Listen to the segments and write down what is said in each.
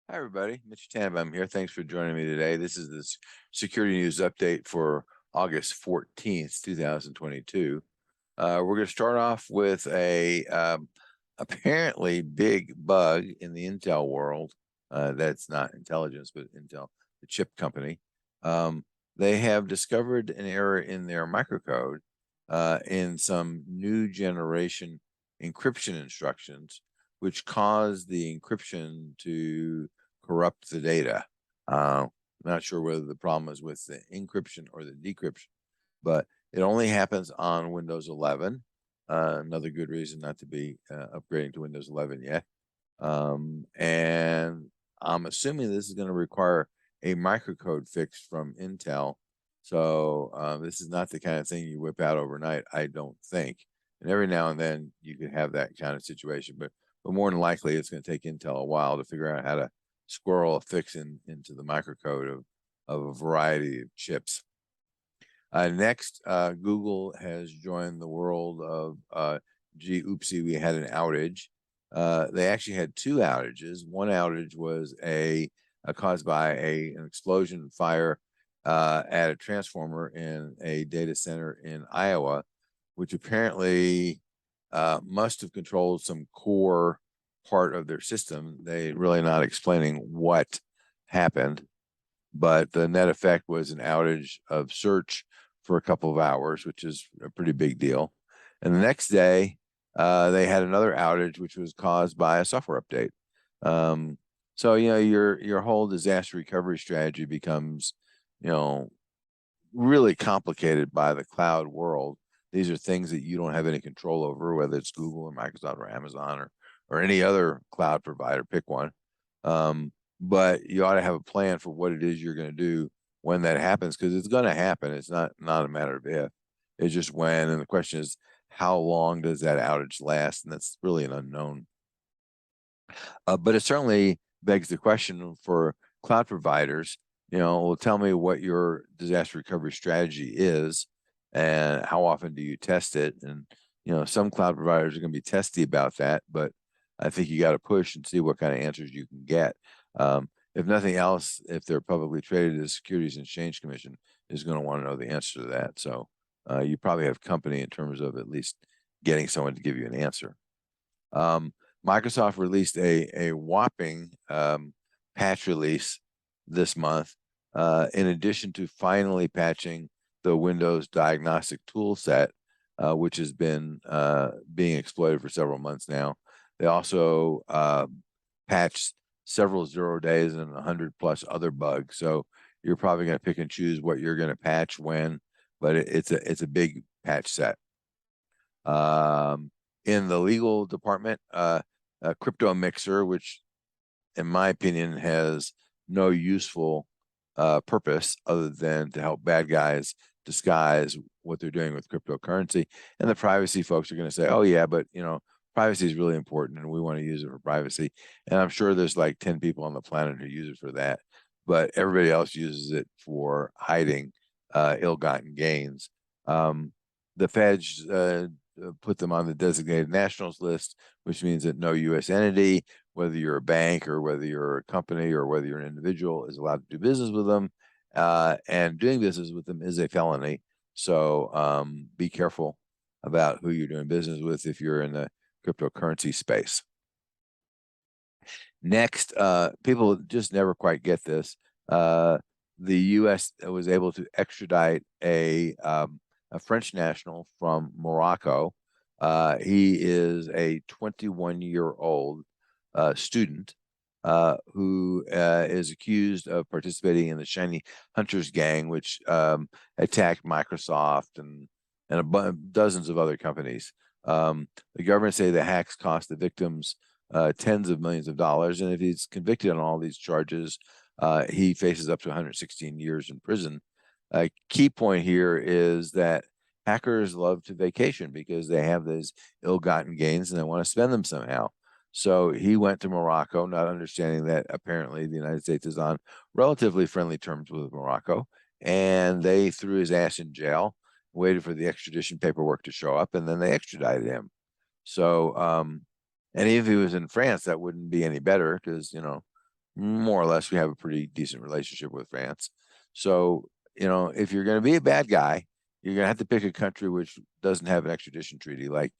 Hi, everybody. Mitch Tanenbaum here. Thanks for joining me today. This is the security news update for August 14th, 2022. We're going to start off with a apparently big bug in the Intel world. That's not intelligence, but Intel, the chip company. They have discovered an error in their microcode in some new generation encryption instructions, which caused the encryption to corrupt the data. I'm not sure whether the problem is with the encryption or the decryption, but it only happens on Windows 11. Another good reason not to be upgrading to Windows 11 yet. And I'm assuming this is going to require a microcode fix from Intel. So this is not the kind of thing you whip out overnight, I don't think. And every now and then you could have that kind of situation, but more than likely it's going to take Intel a while to figure out how to squirrel a fix into the microcode of a variety of chips. Next, Google has joined the world of, gee, oopsie, we had an outage. They actually had two outages. One outage was caused by an explosion fire at a transformer in a data center in Iowa, which apparently must have controlled some core part of their system. They really not explaining what happened, but the net effect was an outage of search for a couple of hours, which is a pretty big deal. And the next day, they had another outage, which was caused by a software update. So your whole disaster recovery strategy becomes, really complicated by the cloud world. These are things that you don't have any control over, whether it's Google or Microsoft or Amazon or any other cloud provider. Pick one. But you ought to have a plan for what it is you're going to do when that happens, because it's going to happen. It's not a matter of if, it's just when. And the question is, how long does that outage last? And that's really an unknown. But it certainly begs the question for cloud providers, well, tell me what your disaster recovery strategy is and how often do you test it? And, some cloud providers are going to be testy about that, but I think you got to push and see what kind of answers you can get. If nothing else, if they're publicly traded, the Securities and Exchange Commission is going to want to know the answer to that. So you probably have company in terms of at least getting someone to give you an answer. Microsoft released a whopping patch release this month, in addition to finally patching the Windows diagnostic tool set, which has been being exploited for several months now. They also patched several 0 days and 100+ other bugs. So you're probably going to pick and choose what you're going to patch when, but it's a big patch set. In the legal department, a crypto mixer, which in my opinion has no useful purpose other than to help bad guys disguise what they're doing with cryptocurrency. And the privacy folks are going to say, oh yeah, but privacy is really important and we want to use it for privacy. And I'm sure there's like 10 people on the planet who use it for that, but everybody else uses it for hiding ill-gotten gains. The feds put them on the designated nationals list, which means that no U.S. entity, whether you're a bank or whether you're a company or whether you're an individual, is allowed to do business with them. And doing business with them is a felony. So be careful about who you're doing business with if you're in the cryptocurrency space. Next, people just never quite get this. The U.S. was able to extradite a French national from Morocco. He is a 21-year-old student who is accused of participating in the Shiny Hunters gang, which attacked Microsoft and dozens of other companies. The government say the hacks cost the victims tens of millions of dollars, and if he's convicted on all these charges, he faces up to 116 years in prison. A key point here is that hackers love to vacation because they have these ill-gotten gains and they want to spend them somehow. So he went to Morocco, not understanding that apparently the United States is on relatively friendly terms with Morocco, and they threw his ass in jail, waited for the extradition paperwork to show up, and then they extradited him. So, and if he was in France, that wouldn't be any better because, more or less, we have a pretty decent relationship with France. So, if you're going to be a bad guy, you're going to have to pick a country which doesn't have an extradition treaty, like,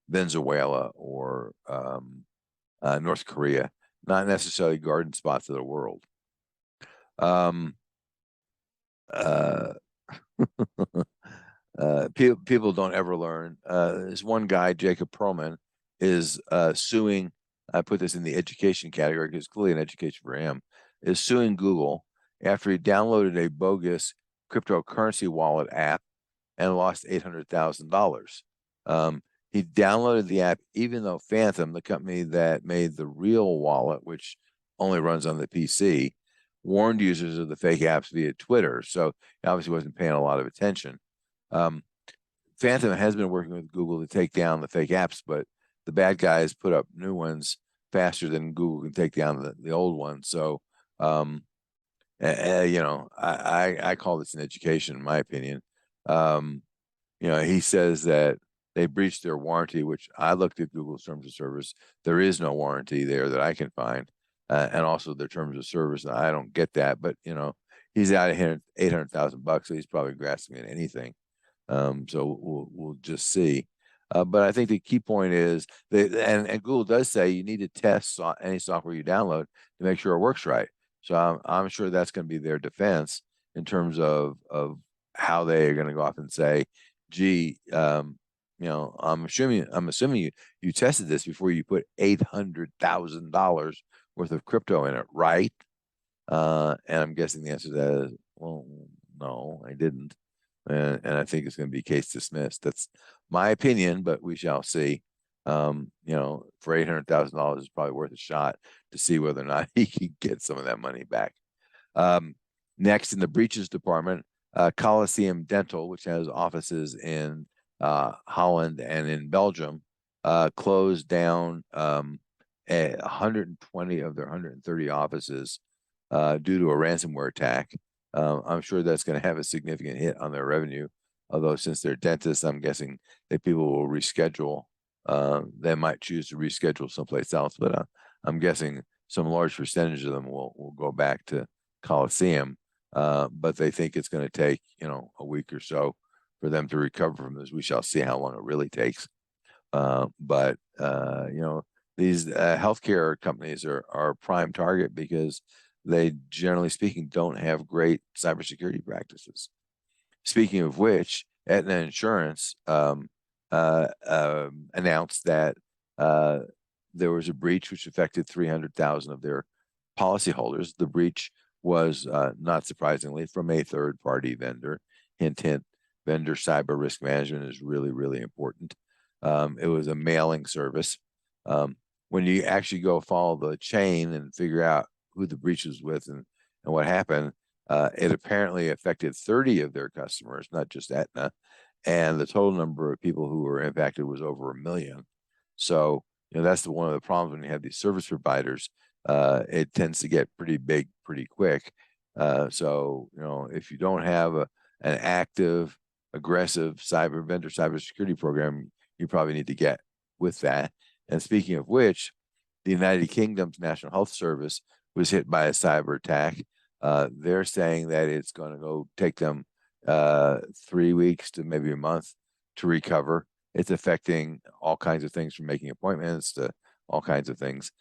Venezuela or North Korea, not necessarily garden spots of the world. Um, uh, people don't ever learn. This one guy, Jacob Perlman, is suing. I put this in the education category because clearly an education for him is suing Google after he downloaded a bogus cryptocurrency wallet app and lost $800,000. He downloaded the app even though Phantom, the company that made the real wallet, which only runs on the PC, warned users of the fake apps via Twitter. So he obviously wasn't paying a lot of attention. Um, Phantom has been working with Google to take down the fake apps, but the bad guys put up new ones faster than Google can take down the old ones. So, I call this an education, in my opinion. He says that they breached their warranty, which I looked at Google's terms of service. There is no warranty there that I can find, and also their terms of service. I don't get that, but he's out of here $800,000, so he's probably grasping at anything. So we'll just see. But I think the key point is that, and Google does say you need to test any software you download to make sure it works right. So I'm sure that's going to be their defense in terms of how they are going to go off and say, gee, I'm assuming you tested this before you put $800,000 worth of crypto in it, right? And I'm guessing the answer to that is, well, no, I didn't. And I think it's going to be case dismissed. That's my opinion, but we shall see. For $800,000 is probably worth a shot to see whether or not he can get some of that money back. Next, in the breaches department, Coliseum Dental, which has offices in Holland and in Belgium, closed down 120 of their 130 offices due to a ransomware attack. I'm sure that's going to have a significant hit on their revenue. Although since they're dentists, I'm guessing that people will reschedule. They might choose to reschedule someplace else, but I'm guessing some large percentage of them will go back to Coliseum. But they think it's going to take a week or so for them to recover from this. We shall see how long it really takes. But these healthcare companies are a prime target because they, generally speaking, don't have great cybersecurity practices. Speaking of which, Aetna Insurance announced that there was a breach which affected 300,000 of their policyholders. The breach was, not surprisingly, from a third-party vendor. Hint, hint, vendor cyber risk management is really, really important. It was a mailing service. When you actually go follow the chain and figure out who the breach was with and what happened, it apparently affected 30 of their customers, not just Aetna, and the total number of people who were impacted was over 1 million. So that's one of the problems when you have these service providers. It tends to get pretty big pretty quick. So if you don't have an active, aggressive vendor cybersecurity program, you probably need to get with that. And speaking of which, the United Kingdom's National Health Service was hit by a cyber attack. They're saying that it's going to go take them 3 weeks to maybe a month to recover. It's affecting all kinds of things, from making appointments to all kinds of things.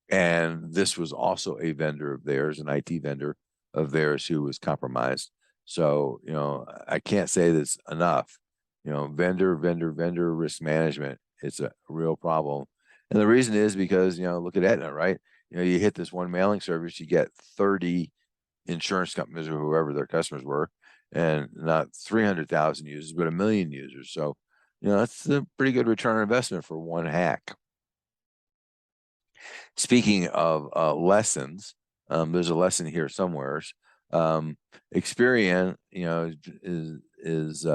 And this was also a vendor of theirs, an IT vendor of theirs, who was compromised. So, I can't say this enough. Vendor risk management, it's a real problem. And the reason is because, look at Aetna, right? You hit this one mailing service, you get 30 insurance companies or whoever their customers were, and not 300,000 users, but 1 million users. So, that's a pretty good return on investment for one hack. Speaking of lessons, there's a lesson here somewhere. Experian, is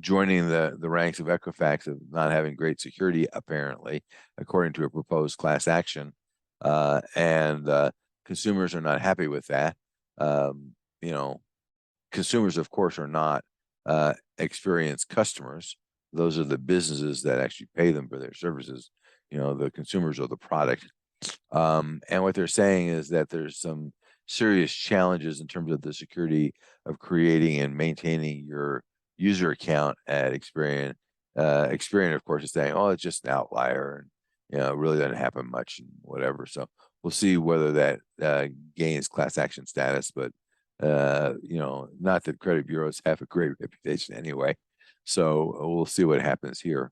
joining the ranks of Equifax of not having great security, apparently, according to a proposed class action. And consumers are not happy with that. Consumers, of course, are not experienced customers. Those are the businesses that actually pay them for their services. The consumers are the product. And what they're saying is that there's some serious challenges in terms of the security of creating and maintaining your user account at Experian. Experian, of course, is saying, "Oh, it's just an outlier, and it really doesn't happen much, and whatever." So we'll see whether that gains class action status. But not that credit bureaus have a great reputation anyway. So we'll see what happens here.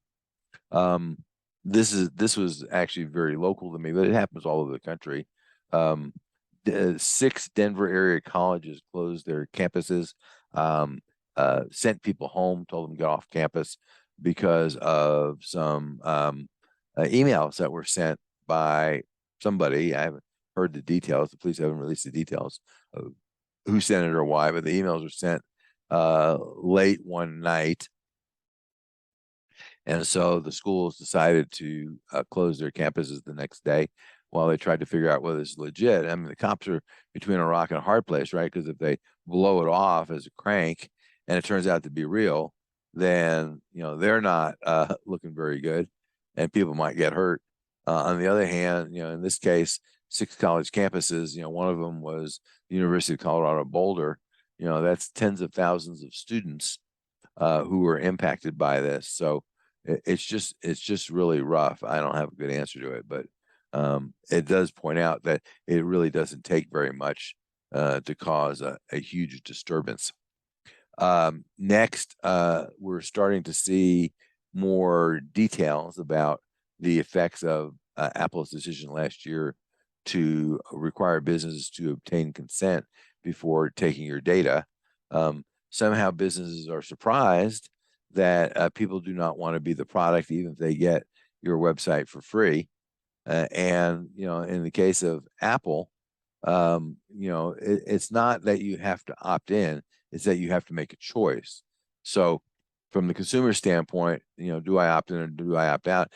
Um, this was actually very local to me, but it happens all over the country. Um, 6 Denver area colleges closed their campuses, sent people home, told them to get off campus because of some emails that were sent by somebody. I haven't heard the details. The police haven't released the details of who sent it or why, but the emails were sent late one night. And so the schools decided to close their campuses the next day while they tried to figure out whether it's legit. I mean, the cops are between a rock and a hard place, right? Because if they blow it off as a crank and it turns out to be real, then they're not looking very good, and people might get hurt. On the other hand, in this case, 6 college campuses. One of them was the University of Colorado Boulder. That's tens of thousands of students who were impacted by this. So it's just really rough. I don't have a good answer to it, but it does point out that it really doesn't take very much to cause a huge disturbance. Next, we're starting to see more details about the effects of Apple's decision last year to require businesses to obtain consent before taking your data. Somehow businesses are surprised that people do not want to be the product, even if they get your website for free. And in the case of Apple, it's not that you have to opt in; it's that you have to make a choice. So, from the consumer standpoint, do I opt in or do I opt out?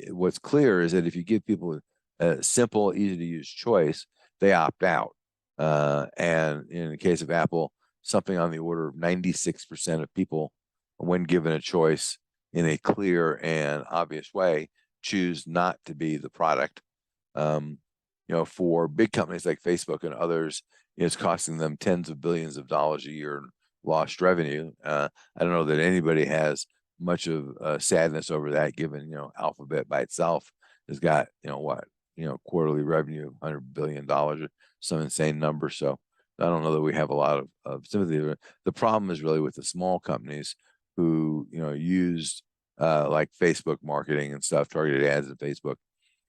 What's clear is that if you give people a simple, easy to use choice, they opt out. And in the case of Apple, something on the order of 96% of people, when given a choice in a clear and obvious way, choose not to be the product. For big companies like Facebook and others, it's costing them tens of billions of dollars a year in lost revenue. I don't know that anybody has much of sadness over that, given Alphabet by itself has got quarterly revenue of $100 billion or some insane number. So I don't know that we have a lot of sympathy. The problem is really with the small companies who used like Facebook marketing and stuff, targeted ads in Facebook,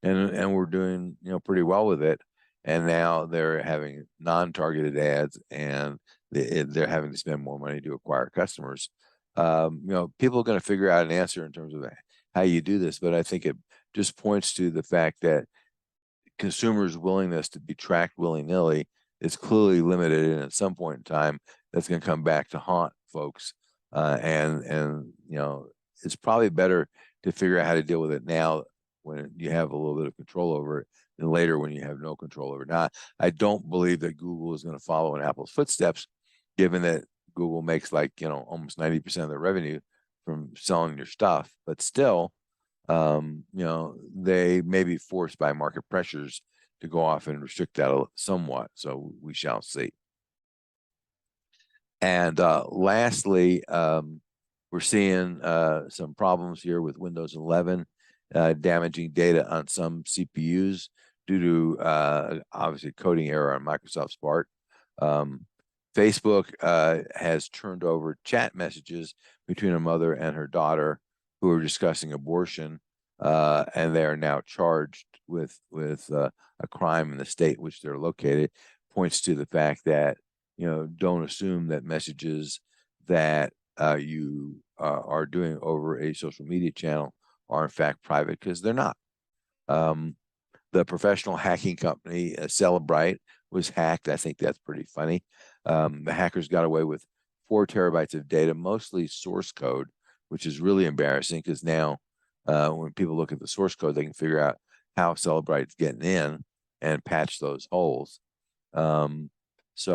and we're doing pretty well with it. And now they're having non-targeted ads, and they're having to spend more money to acquire customers. People are going to figure out an answer in terms of how you do this, but I think it just points to the fact that consumers' willingness to be tracked willy-nilly is clearly limited, and at some point in time, that's going to come back to haunt folks. And it's probably better to figure out how to deal with it now when you have a little bit of control over it than later when you have no control over it. Now, I don't believe that Google is going to follow in Apple's footsteps, given that Google makes almost 90% of their revenue from selling your stuff, but still, they may be forced by market pressures to go off and restrict that somewhat. So we shall see. And lastly, we're seeing some problems here with Windows 11 damaging data on some CPUs due to obviously coding error on Microsoft's part. Facebook has turned over chat messages between a mother and her daughter who are discussing abortion, and they are now charged with a crime in the state which they're located. Points to the fact that don't assume that messages that you are doing over a social media channel are in fact private, because they're not. The professional hacking company Celebrite was hacked. I think that's pretty funny. The hackers got away with 4 terabytes of data, mostly source code, which is really embarrassing, because now when people look at the source code, they can figure out how Celebrite's getting in and patch those holes. And it's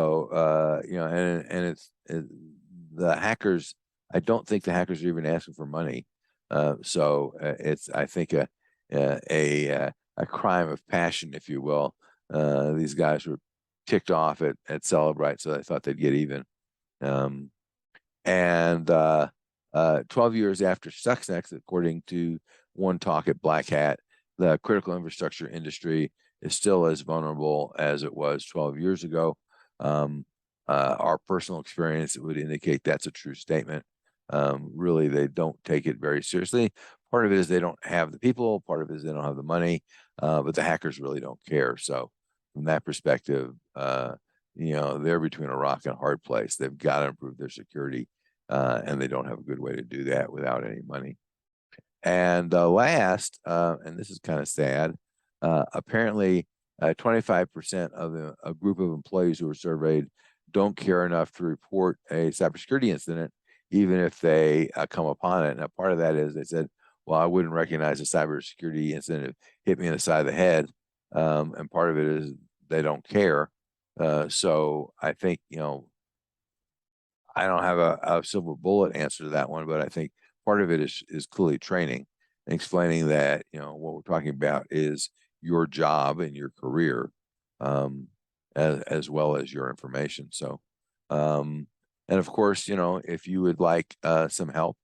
the hackers. I don't think the hackers are even asking for money. It's, I think, a a crime of passion, if you will. These guys were ticked off at Celebrite, so they thought they'd get even. Um, and 12 years after Stuxnet, according to one talk at Black Hat, the critical infrastructure industry is still as vulnerable as it was 12 years ago. Our personal experience would indicate that's a true statement. Really, they don't take it very seriously. Part of it is they don't have the people, part of it is they don't have the money, but the hackers really don't care. So from that perspective, they're between a rock and a hard place. They've got to improve their security, and they don't have a good way to do that without any money. And last, and this is kind of sad, apparently 25% of a group of employees who were surveyed don't care enough to report a cybersecurity incident, even if they come upon it. Now, part of that is they said, well, I wouldn't recognize a cybersecurity incident if it hit me in the side of the head. And part of it is they don't care. So I think, I don't have a silver bullet answer to that one, but I think part of it is clearly training and explaining that, what we're talking about is your job and your career, as well as your information. So, and of course, if you would like some help,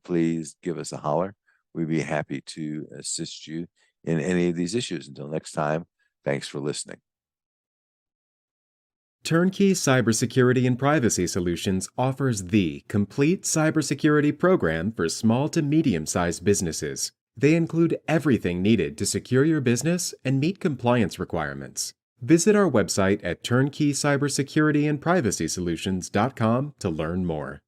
please give us a holler. We'd be happy to assist you in any of these issues. Until next time, thanks for listening. Turnkey Cybersecurity and Privacy Solutions offers the complete cybersecurity program for small to medium-sized businesses. They include everything needed to secure your business and meet compliance requirements. Visit our website at turnkeycybersecurityandprivacysolutions.com to learn more.